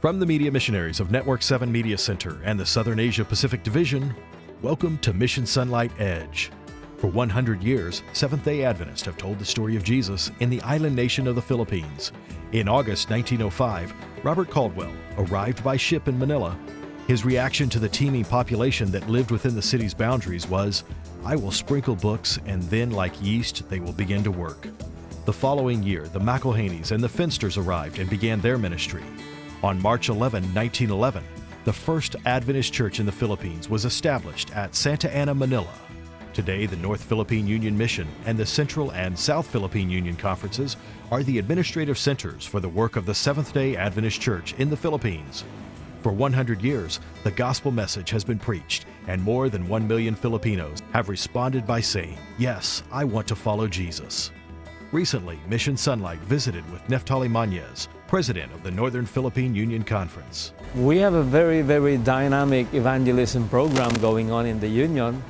From the media missionaries of Network 7 Media Center and the Southern Asia Pacific Division, welcome to Mission Sonlight Edge. For 100 years, Seventh-day Adventists have told the story of Jesus in the island nation of the Philippines. In August 1905, Robert Caldwell arrived by ship in Manila. His reaction to the teeming population that lived within the city's boundaries was, "I will sprinkle books, and then, like yeast, they will begin to work." The following year, the McElhaney's and the Finsters arrived and began their ministry. On March 11, 1911, the first Adventist church in the Philippines was established at Santa Ana, Manila. Today, the North Philippine Union Mission and the Central and South Philippine Union Conferences are the administrative centers for the work of the Seventh-day Adventist Church in the Philippines. For 100 years, the gospel message has been preached, and more than 1 million Filipinos have responded by saying, "Yes, I want to follow Jesus." Recently, Mission Sonlight visited with Neftali Mañez, president of the Northern Philippine Union Conference. We have a very, very dynamic evangelism program going on in the Union,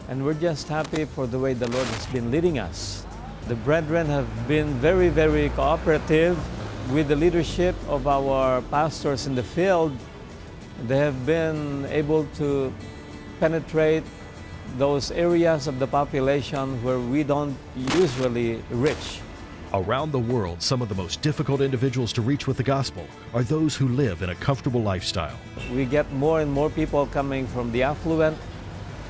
and we're just happy for the way the Lord has been leading us. The brethren have been very, very cooperative with the leadership of our pastors in the field. They have been able to penetrate those areas of the population where we don't usually reach. Around the world, some of the most difficult individuals to reach with the gospel are those who live in a comfortable lifestyle. We get more and more people coming from the affluent,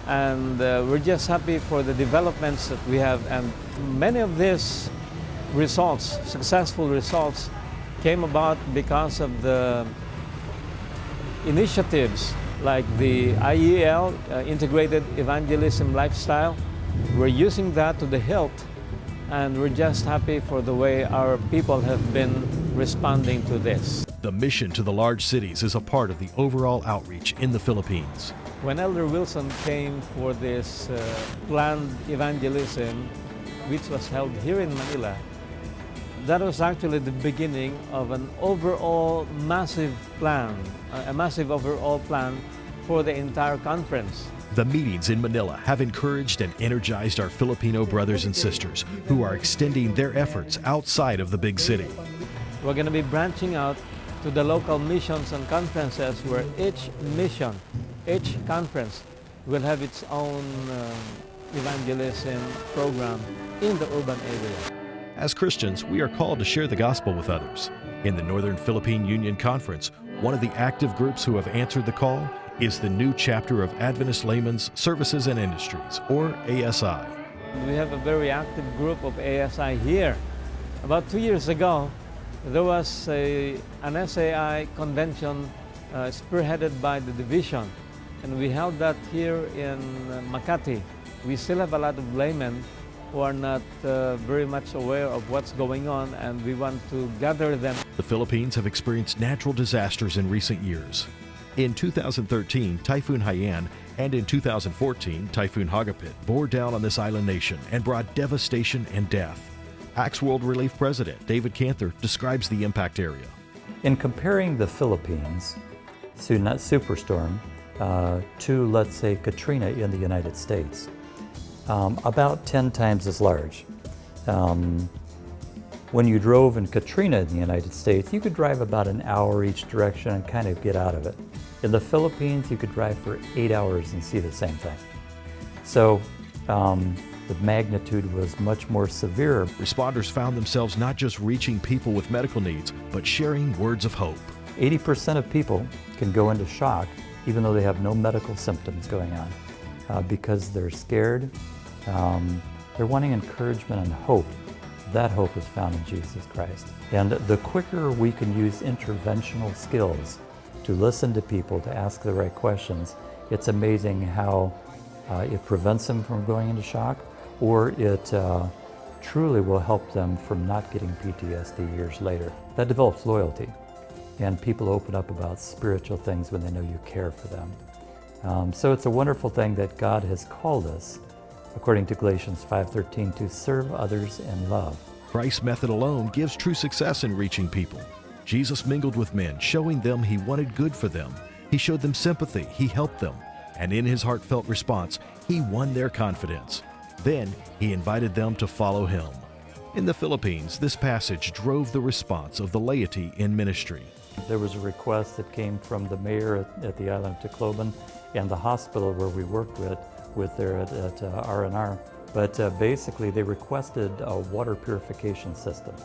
and we're just happy for the developments that we have. And many of these results, successful results, came about because of the initiatives like the IEL, Integrated Evangelism Lifestyle. We're using that to the hilt, and we're just happy for the way our people have been responding to this. The mission to the large cities is a part of the overall outreach in the Philippines. When Elder Wilson came for this planned evangelism, which was held here in Manila, that was actually the beginning of an overall massive plan, a massive overall plan for the entire conference. The meetings in Manila have encouraged and energized our Filipino brothers and sisters who are extending their efforts outside of the big city. We're going to be branching out to the local missions and conferences where each mission, each conference will have its own evangelism program in the urban area. As Christians, we are called to share the gospel with others. In the Northern Philippine Union Conference, one of the active groups who have answered the call is the new chapter of Adventist Laymen's Services and Industries, or ASI. We have a very active group of ASI here. About 2 years ago, there was an SAI convention spearheaded by the division, and we held that here in Makati. We still have a lot of laymen who are not very much aware of what's going on, and we want to gather them. The Philippines have experienced natural disasters in recent years. In 2013, Typhoon Haiyan, and in 2014, Typhoon Hagapit bore down on this island nation and brought devastation and death. Acts World Relief President David Canther describes the impact area. In comparing the Philippines to superstorm to, let's say, Katrina in the United States, about 10 times as large. When you drove in Katrina in the United States, you could drive about an hour each direction and kind of get out of it. In the Philippines, you could drive for 8 hours and see the same thing. So the magnitude was much more severe. Responders found themselves not just reaching people with medical needs, but sharing words of hope. 80% of people can go into shock even though they have no medical symptoms going on because they're scared. They're wanting encouragement and hope. That hope is found in Jesus Christ. And the quicker we can use interventional skills to listen to people, to ask the right questions, it's amazing how it prevents them from going into shock, or it truly will help them from not getting PTSD years later. That develops loyalty, and people open up about spiritual things when they know you care for them. So it's a wonderful thing that God has called us, according to Galatians 5:13, to serve others in love. Christ's method alone gives true success in reaching people. Jesus mingled with men, showing them he wanted good for them. He showed them sympathy, he helped them, and in his heartfelt response, he won their confidence. Then he invited them to follow him. In the Philippines, this passage drove the response of the laity in ministry. There was a request that came from the mayor at the island of Tacloban and the hospital where we worked with there at R&R. But basically they requested a water purification system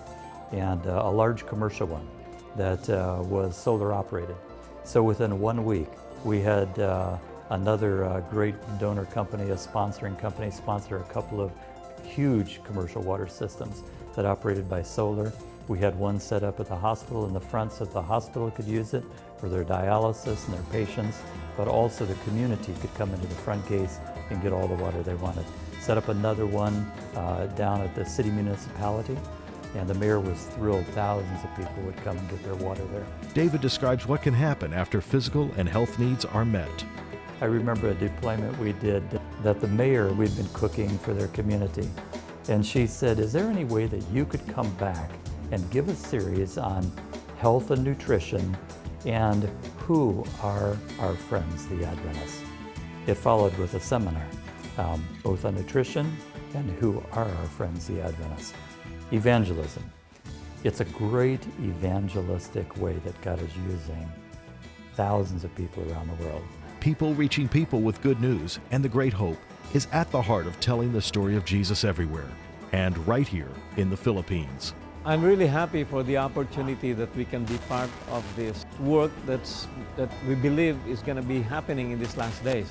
and a large commercial one that was solar operated. So within 1 week we had another great donor company, a sponsoring company, sponsor a couple of huge commercial water systems that operated by solar. We had one set up at the hospital in the front so the hospital could use it for their dialysis and their patients, but also the community could come into the front gates and get all the water they wanted. Set up another one down at the city municipality, and the mayor was thrilled. Thousands of people would come and get their water there. David describes what can happen after physical and health needs are met. I remember a deployment we did that the mayor, we'd been cooking for their community, and she said, is there any way that you could come back and give a series on health and nutrition and who are our friends, the Adventists? It followed with a seminar, both on nutrition and who are our friends, the Adventists. Evangelism. It's a great evangelistic way that God is using thousands of people around the world. People reaching people with good news and the great hope is at the heart of telling the story of Jesus everywhere, and right here in the Philippines. I'm really happy for the opportunity that we can be part of this work that we believe is going to be happening in these last days.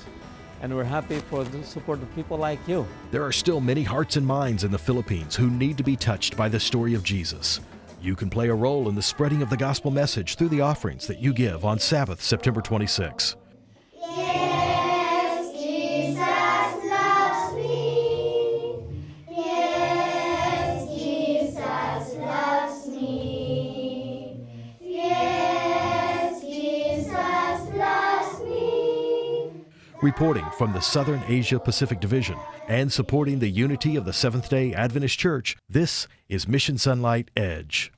And we're happy for the support of people like you. There are still many hearts and minds in the Philippines who need to be touched by the story of Jesus. You can play a role in the spreading of the gospel message through the offerings that you give on Sabbath, September 26. Yes, Jesus loves me. Yes, Jesus loves me. Yes, Jesus loves me. Reporting from the Southern Asia Pacific Division and supporting the unity of the Seventh-day Adventist Church, this is Mission Sonlight Edge.